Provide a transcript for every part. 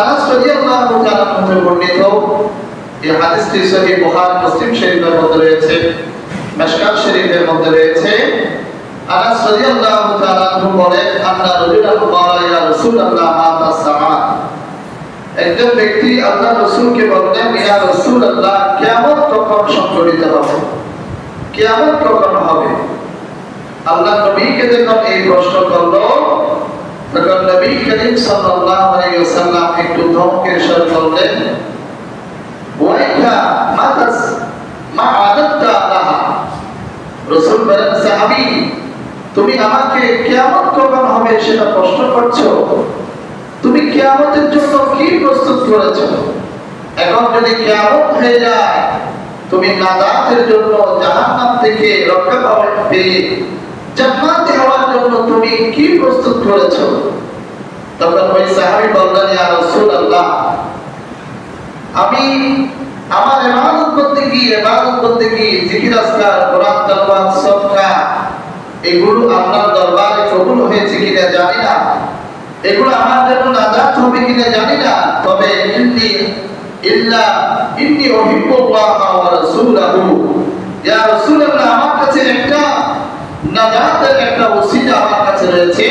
আনাস রাদিয়াল্লাহু তাআলা হতে বর্ণিত এই হাদিসটি সহিহ বুখারী মুসলিম শরীফের মধ্যে রয়েছে, মিশকাত শরীফের মধ্যে রয়েছে। আনাস রাদিয়াল্লাহু তাআলা বলেন, আন্না রাজুলান ক্বালা ইয়া রাসূলুল্লাহ মাতা সাআ। একজন ব্যক্তি আল্লাহর রাসূলকে বললেন, ইয়া রাসূলুল্লাহ, কিয়ামত কখন সংঘটিত হবে? কিয়ামত কখন হবে? আল্লাহ নবীকে যখন এই প্রশ্ন করলো, তখন নবী করিম সাল্লাল্লাহু আলাইহি ওয়াসাল্লাম একটু ধমকের স্বরে বললেন, ওয়াইকা মাতাস মা আদাত্তা লাহা। রাসূল বলেন, সাহাবী, তুমি আমাকে কিয়ামত কখন হবে সেটা প্রশ্ন করছো? তুমি কিয়ামতের জন্য কি প্রস্তুত করেছো? এখন যদি কিয়ামত হয়ে যায়, তুমি নাজাতের জন্য জাহান্নাম থেকে রক্ষা পাবে, জান্নাতে হওয়ার জন্য তুমি কি প্রস্তুত করেছো? তখন ওই সাহাবী বললেন, ইয়া রাসূলুল্লাহ, আমি আমার ইবাদত করতে গিয়ে জিকির আজকার, কোরআন তেলাওয়াত, সাদকা, এগুলো আল্লাহর দরবারে কবুল হয়েছে কিনা জানি না, এগুলো আমার জন্য নাজাত হবে কিনা জানি না। তবে ইন্নী উহিব্বুল্লাহ ওয়া রাসূলুহু। ইয়া রাসূলুল্লাহ, আমার কাছে একটা নাজাতের একটা ওসিলা আমার কাছে রয়েছে,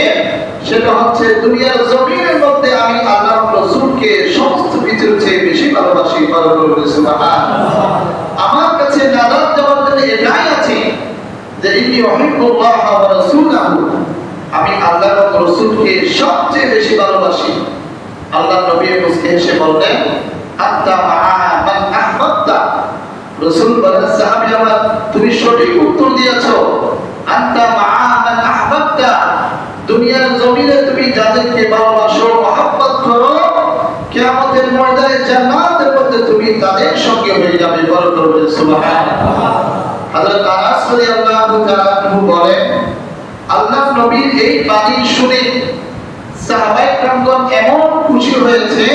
সেটা হচ্ছে দুনিয়ার জমিনের মধ্যে আমি আল্লাহর রাসূলকে সমস্ত কিছুর চেয়ে বেশি ভালোবাসি। সুবহানাল্লাহ। আমার কাছে নাজাত দেওয়ার জন্য এটাই আছে যে ইন্নী উহিব্বুল্লাহ ওয়া রাসূলুহু, আমি আল্লাহর রাসূলকে সবচেয়ে বেশি ভালোবাসি। আল্লাহর নবী মুসকে এসে বললেন, আনতা মা'a মান আহবাবতা। রাসূল বলেন, সাহাবী আমার, তুমি সঠিক উত্তর দিয়েছো। আনতা মা'a মান আহবাবতা, দুনিয়ার জমিনে তুমি যাদেরকে ভালোবাসো, মহব্বত করো, কিয়ামতের ময়দানে জান্নাতের মধ্যে তুমি তাদের সঙ্গে হয়ে যাবে। বরকত বলে সুবহানাল্লাহ। হযরত আনাস রাদিয়াল্লাহু তাআলা বলেন, আল্লাহর নবীর এই বাণী শুনে সাহাবায়ে কেরামগণ এমন খুশি হয়েছে,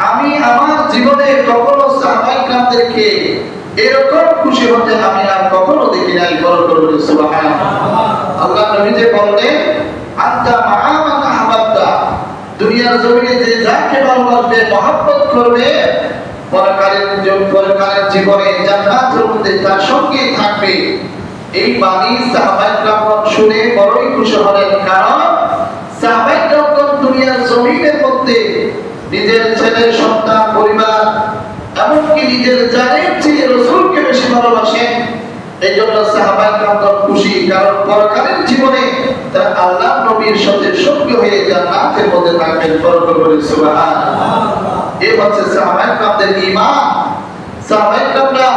আমি আমার জীবনে কখনো সাহাবায়ে কেরামদেরকে এরকম খুশি হতে আমি আর কখনো দেখি নাই। বরকত বলে সুবহানাল্লাহ। আল্লাহর নবী যে বললেন, আনতা মা'a মান আহবাবতা, দুনিয়ার জমিনে যে যাকে ভালোবাসবে, মহব্বত করবে, পরকালের জীবনে জান্নাতের মধ্যে তার সঙ্গেই থাকবে। এই বাণী সাহাবায়ে কেরামগণ শুনে বড়ই খুশি হলেন, কারণ সাহাবায়ে কেরামগণ দুনিয়ার জমিনের মধ্যে নিজের ছেলে, সন্তান, পরিবার, এমনকি নিজের জানের চেয়ে রাসূলকে বেশি ভালোবাসেন। এই জন্য সাহাবায়ে কেরামগণ খুশি, কারণ পরকালের জীবনে তারা আল্লাহর নবীর সাথে সঙ্গী হয়ে জান্নাতের মধ্যে থাকবেন। বরকত বলে সুবহানাল্লাহ। এই হচ্ছে সাহাবায়ে কেরামদের ঈমান। সাহাবায়ে কেরামরা